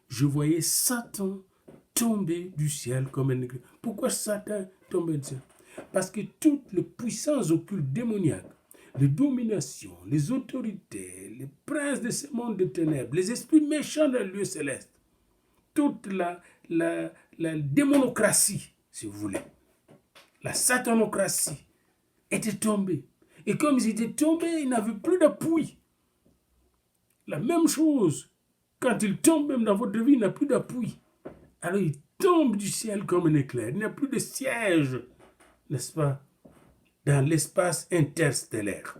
Speaker 1: je voyais Satan tomber du ciel comme un aigle. Pourquoi Satan tombait du ciel? Parce que toutes les puissances occultes démoniaques, les dominations, les autorités, les princes de ce monde de ténèbres, les esprits méchants dans le lieu céleste, toute la démonocratie, si vous voulez, la satanocratie, était tombée. Et comme ils étaient tombés, ils n'avaient plus d'appui. La même chose, quand ils tombent même dans votre vie, il n'a plus d'appui. Alors ils tombent du ciel comme un éclair. Il n'y a plus de siège, n'est-ce pas, dans l'espace interstellaire.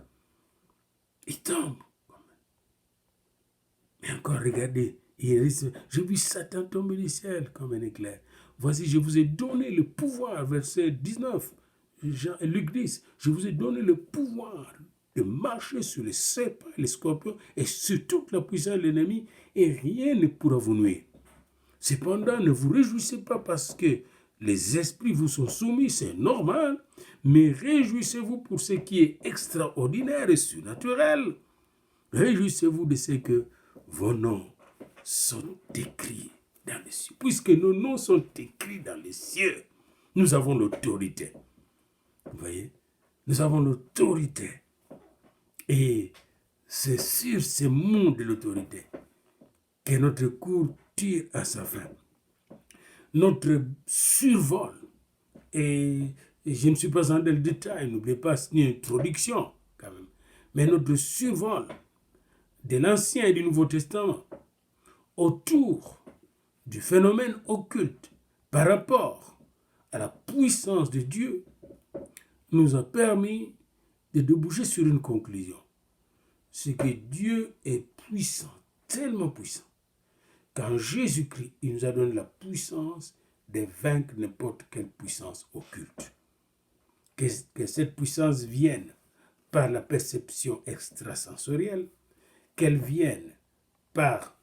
Speaker 1: Ils tombent. Mais encore, regardez, j'ai vu Satan tomber du ciel comme un éclair. Voici, je vous ai donné le pouvoir, verset 19, Luc 10, je vous ai donné le pouvoir de marcher sur les serpents, les scorpions et sur toute la puissance de l'ennemi et rien ne pourra vous nuire. Cependant, ne vous réjouissez pas parce que les esprits vous sont soumis, c'est normal, mais réjouissez-vous pour ce qui est extraordinaire et surnaturel. Réjouissez-vous de ce que vos noms sont écrits dans les cieux. Puisque nos noms sont écrits dans les cieux, nous avons l'autorité. Vous voyez? Nous avons l'autorité. Et c'est sur ces mots de l'autorité que notre cours tire à sa fin. Notre survol, et je ne suis pas dans le détail, n'oubliez pas, c'est une introduction quand même, mais notre survol de l'Ancien et du Nouveau Testament autour du phénomène occulte par rapport à la puissance de Dieu nous a permis de déboucher sur une conclusion. C'est que Dieu est puissant, tellement puissant, qu'en Jésus-Christ, il nous a donné la puissance de vaincre n'importe quelle puissance occulte. Que cette puissance vienne par la perception extrasensorielle, qu'elle vienne par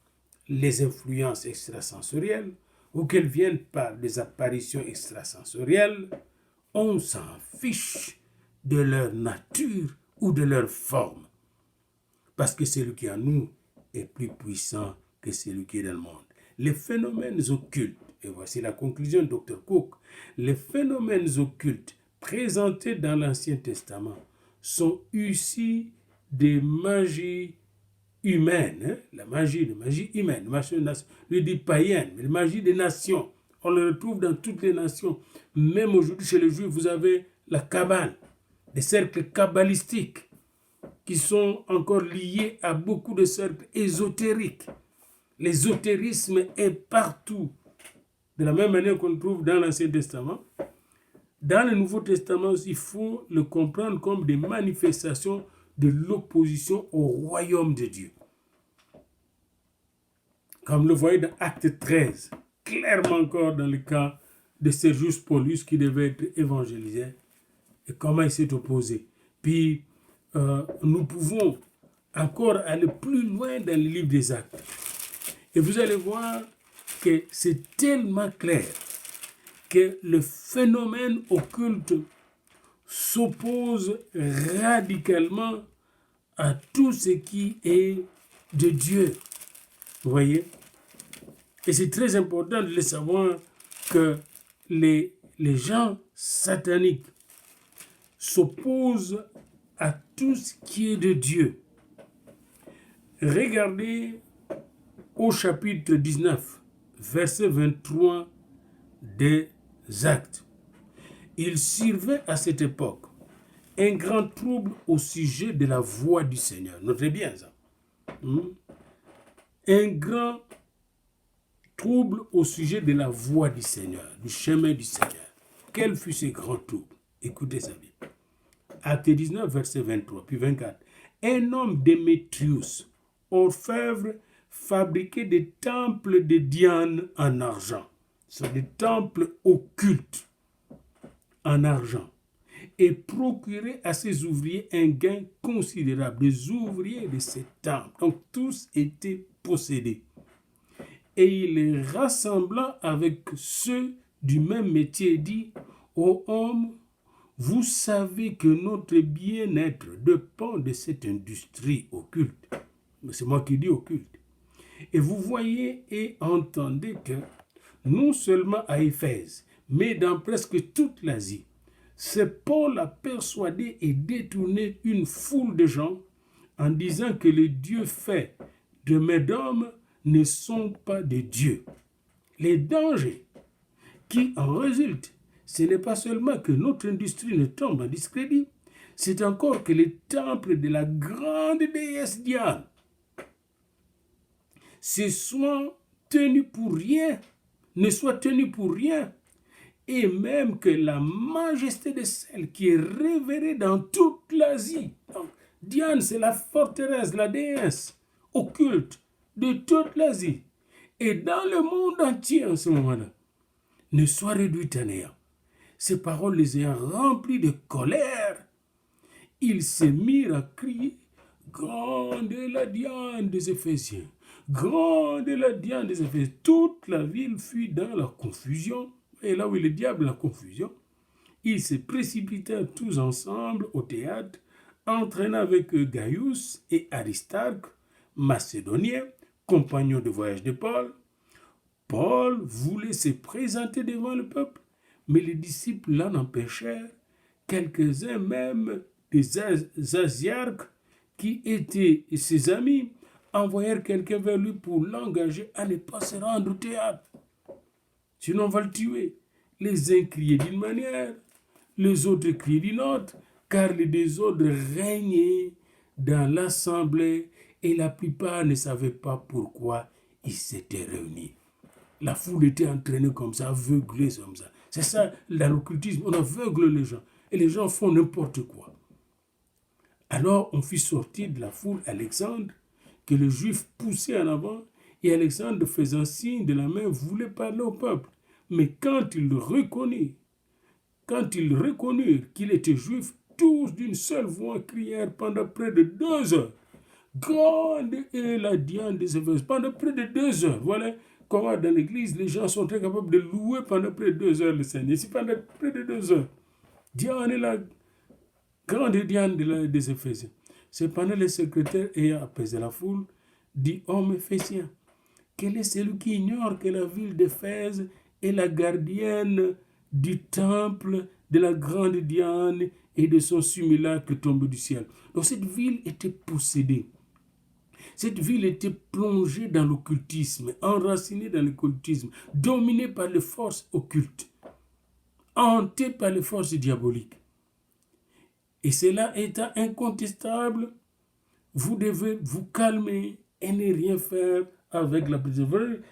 Speaker 1: les influences extrasensorielles ou qu'elles viennent par des apparitions extrasensorielles, on s'en fiche de leur nature ou de leur forme. Parce que celui qui est en nous est plus puissant que celui qui est dans le monde. Les phénomènes occultes, et voici la conclusion de Dr. Cook, les phénomènes occultes présentés dans l'Ancien Testament sont issus des magies humaines, la magie humaine, je dis païenne, mais la magie des nations. On le retrouve dans toutes les nations. Même aujourd'hui, chez les Juifs, vous avez la Kabbale, des cercles kabbalistiques qui sont encore liés à beaucoup de cercles ésotériques. L'ésotérisme est partout. De la même manière qu'on le trouve dans l'Ancien Testament, dans le Nouveau Testament, il faut le comprendre comme des manifestations de l'opposition au royaume de Dieu. Comme le voyez dans Acte 13, clairement encore dans le cas de Sergius Paulus qui devait être évangélisé et comment il s'est opposé. Puis, nous pouvons encore aller plus loin dans le livre des Actes. Et vous allez voir que c'est tellement clair que le phénomène occulte s'oppose radicalement à tout ce qui est de Dieu. Vous voyez? Et c'est très important de le savoir que les gens sataniques s'opposent à tout ce qui est de Dieu. Regardez au chapitre 19, verset 23 des Actes. Il survint à cette époque un grand trouble au sujet de la voix du Seigneur. Notez bien ça. Un grand trouble au sujet de la voix du Seigneur, du chemin du Seigneur. Quel fut ce grand trouble? Écoutez ça bien. Acte 19, verset 23, puis 24. Un homme Démétrius, orfèvre, fabriquait des temples de Diane en argent. Ce sont des temples occultes en argent. Et procurait à ses ouvriers un gain considérable. Les ouvriers de ces temples, donc tous étaient possédés. Et il les rassembla avec ceux du même métier, dit: ô homme, vous savez que notre bien-être dépend de cette industrie occulte. C'est moi qui dis occulte. Et vous voyez et entendez que non seulement à Éphèse, mais dans presque toute l'Asie, c'est Paul a persuadé et détourné une foule de gens en disant que les dieux faits de main d'homme ne sont pas des dieux. Les dangers qui en résultent, ce n'est pas seulement que notre industrie ne tombe en discrédit, c'est encore que les temples de la grande déesse Diane ne soient tenus pour rien, et même que la majesté de celle qui est révérée dans toute l'Asie. Donc, Diane, c'est la forteresse, la déesse occulte de toute l'Asie et dans le monde entier en ce moment-là, ne soit réduite à néant. Ces paroles les ayant remplies de colère, ils se mirent à crier: grande est la Diane des Éphésiens, grande est la Diane des Éphésiens. Toute la ville fut dans la confusion. Et là où est le diable, la confusion, ils se précipitèrent tous ensemble au théâtre, entraînant avec eux Gaius et Aristarque, macédoniens, compagnons de voyage de Paul. Paul voulait se présenter devant le peuple, mais les disciples l'en empêchèrent. Quelques-uns même des Asiarques, qui étaient ses amis, envoyèrent quelqu'un vers lui pour l'engager à ne pas se rendre au théâtre. Sinon, on va le tuer. Les uns criaient d'une manière, les autres criaient d'une autre, car les désordres régnaient dans l'assemblée et la plupart ne savaient pas pourquoi ils s'étaient réunis. La foule était entraînée comme ça, aveuglée comme ça. C'est ça, dans l'occultisme, on aveugle les gens et les gens font n'importe quoi. Alors on fit sortir de la foule Alexandre, que les Juifs poussaient en avant, et Alexandre, faisant signe de la main, voulait parler au peuple. Mais quand ils reconnurent qu'il était juif, tous d'une seule voix crièrent pendant près de 2 heures. Grande est la Diane des Éphèses. Pendant près de 2 heures. Voilà comment dans l'église, les gens sont très capables de louer pendant près de 2 heures le Seigneur. C'est pendant près de 2 heures. Diane est la grande Diane des Éphésiens. Cependant, le secrétaire ayant apaisé la foule, dit homme éphésien, quel est celui qui ignore que la ville d'Éphèse est la gardienne du temple de la grande Diane et de son simulacre tombé du ciel. Donc cette ville était possédée. Cette ville était plongée dans l'occultisme, enracinée dans l'occultisme, dominée par les forces occultes, hantée par les forces diaboliques. Et cela étant incontestable, vous devez vous calmer et ne rien faire avec la prison.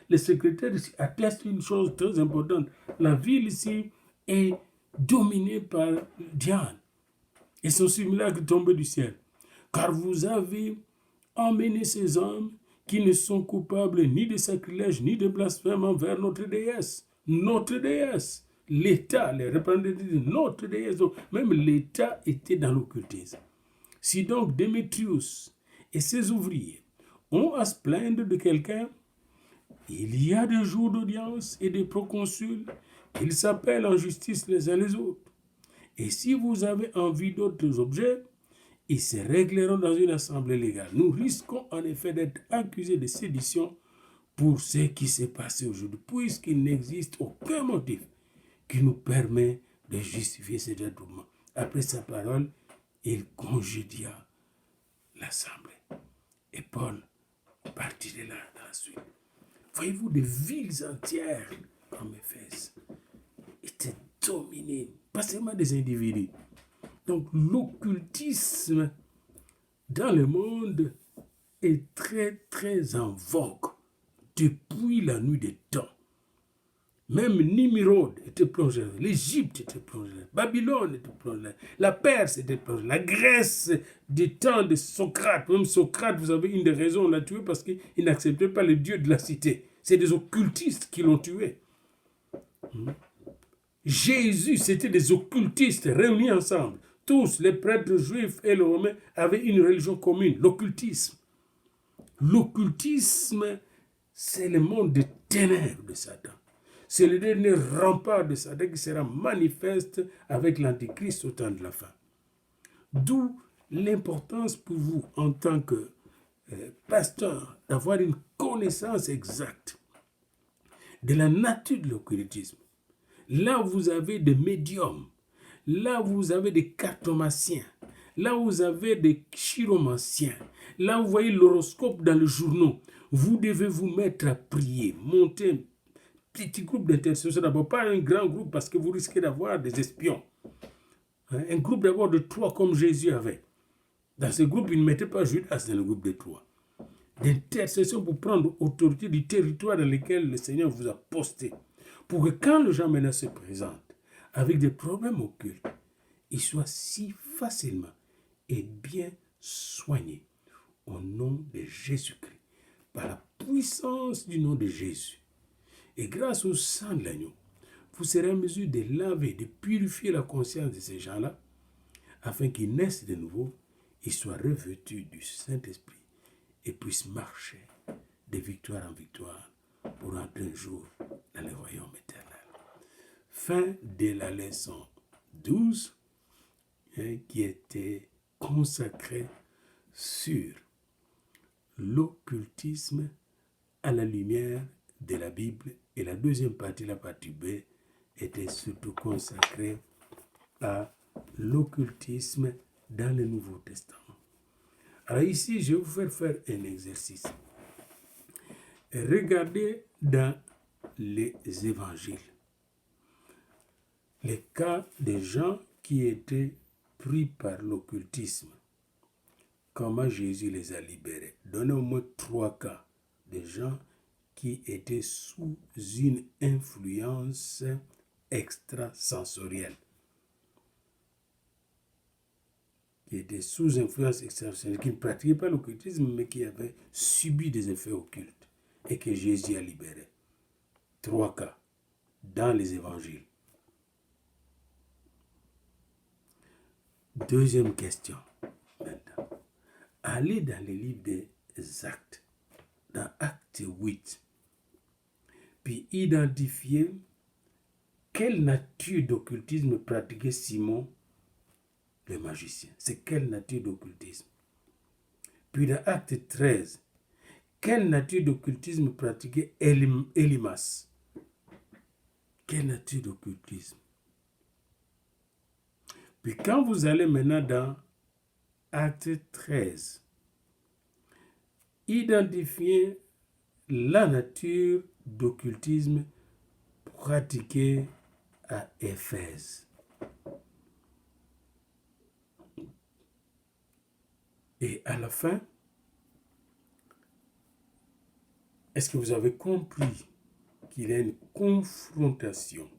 Speaker 1: Le secrétaire ici atteste une chose très importante. La ville ici est dominée par Diane et son simulacre tombé du ciel. Car vous avez emmené ces hommes qui ne sont coupables ni de sacrilège ni de blasphème envers notre déesse. Notre déesse. L'État, les représentants de notre déesse. Donc, même l'État était dans l'occultisme. Si donc Démétrius et ses ouvriers ont à se plaindre de quelqu'un, il y a des jours d'audience et des proconsuls, ils s'appellent en justice les uns les autres. Et si vous avez envie d'autres objets, ils se régleront dans une assemblée légale. Nous risquons en effet d'être accusés de sédition pour ce qui s'est passé aujourd'hui, puisqu'il n'existe aucun motif qui nous permet de justifier ce détournement. Après sa parole, il congédia l'assemblée. Et Paul partit de là dans la suite. Voyez-vous, des villes entières comme Éphèse étaient dominées, pas seulement des individus. Donc l'occultisme dans le monde est très très en vogue depuis la nuit des temps. Même Nimrod était plongé, l'Égypte était plongée, Babylone était plongée, la Perse était plongée, la Grèce du temps de Socrate. Même Socrate, vous avez une des raisons, on l'a tué parce qu'il n'acceptait pas le dieu de la cité. C'est des occultistes qui l'ont tué. Jésus, c'était des occultistes réunis ensemble. Tous, les prêtres juifs et les romains, avaient une religion commune, l'occultisme. L'occultisme, c'est le monde des ténèbres de Satan. C'est le dernier rempart de Satan qui sera manifeste avec l'Antichrist au temps de la fin. D'où l'importance pour vous, en tant que pasteur, d'avoir une connaissance exacte de la nature de l'occultisme. Là où vous avez des médiums, là où vous avez des cartomanciens, là où vous avez des chiromanciens, là où vous voyez l'horoscope dans le journal, vous devez vous mettre à prier, monter un petit groupe d'intercession, d'abord pas un grand groupe parce que vous risquez d'avoir des espions. Un groupe d'abord de 3 comme Jésus avait. Dans ce groupe, il ne mettait pas Judas dans le groupe de 3. D'intercession pour prendre autorité du territoire dans lequel le Seigneur vous a posté. Pour que quand le gens maintenant se présente avec des problèmes occultes, il soit si facilement et bien soigné au nom de Jésus-Christ, par la puissance du nom de Jésus. Et grâce au sang de l'agneau, vous serez en mesure de laver, de purifier la conscience de ces gens-là, afin qu'ils naissent de nouveau, ils soient revêtus du Saint-Esprit et puissent marcher de victoire en victoire pour entrer un jour dans le royaume éternel. Fin de la leçon 12 qui était consacrée sur l'occultisme à la lumière de la Bible, et la deuxième partie, la partie B, était surtout consacrée à l'occultisme dans le Nouveau Testament. Alors ici, je vais vous faire un exercice. Regardez dans les évangiles les cas des gens qui étaient pris par l'occultisme. Comment Jésus les a libérés. Donnez au moins 3 cas de gens qui étaient sous une influence extrasensorielle. Qui étaient sous influence extrasensorielle, qui ne pratiquaient pas l'occultisme, mais qui avaient subi des effets occultes et que Jésus a libérés. 3 cas dans les évangiles. Deuxième question, maintenant. Allez dans les livres des Actes, dans Acte 8, puis identifiez quelle nature d'occultisme pratiquait Simon le magicien. C'est quelle nature d'occultisme? Puis dans Acte 13, quelle nature d'occultisme pratiquait Élymas? Quelle nature d'occultisme? Puis quand vous allez maintenant dans Acte 13, identifiez la nature d'occultisme pratiquée à Éphèse. Et à la fin, est-ce que vous avez compris qu'il y a une confrontation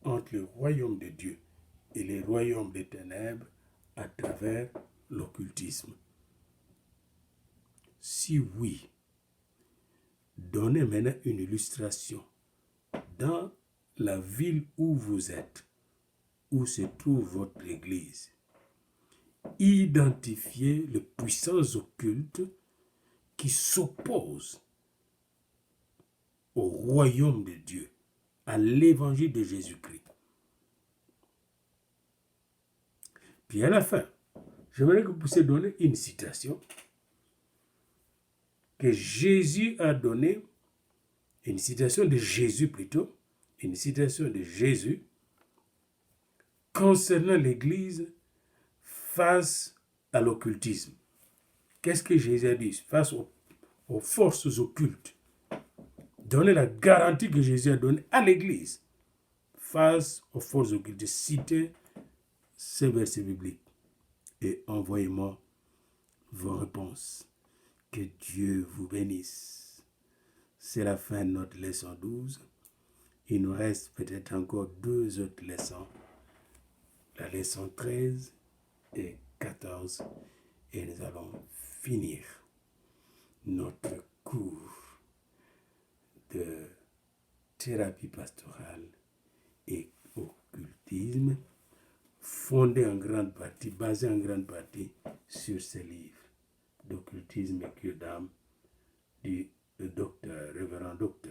Speaker 1: entre le royaume de Dieu et les royaumes des ténèbres à travers l'occultisme? Si oui, donnez maintenant une illustration dans la ville où vous êtes, où se trouve votre église. Identifiez les puissances occultes qui s'opposent au royaume de Dieu, à l'évangile de Jésus-Christ. Puis à la fin, j'aimerais que vous puissiez donner une citation que Jésus a donnée, une citation de Jésus plutôt, une citation de Jésus concernant l'Église face à l'occultisme. Qu'est-ce que Jésus a dit face aux forces occultes? Donnez la garantie que Jésus a donnée à l'Église face aux forces occultes. Citez ces versets bibliques et envoyez-moi vos réponses. Que Dieu vous bénisse. C'est la fin de notre leçon 12. Il nous reste peut-être encore 2 autres leçons. La leçon 13 et 14. Et nous allons finir notre cours de thérapie pastorale et occultisme, fondé en grande partie, basé en grande partie sur ces livres d'occultisme et cure d'âme du révérend docteur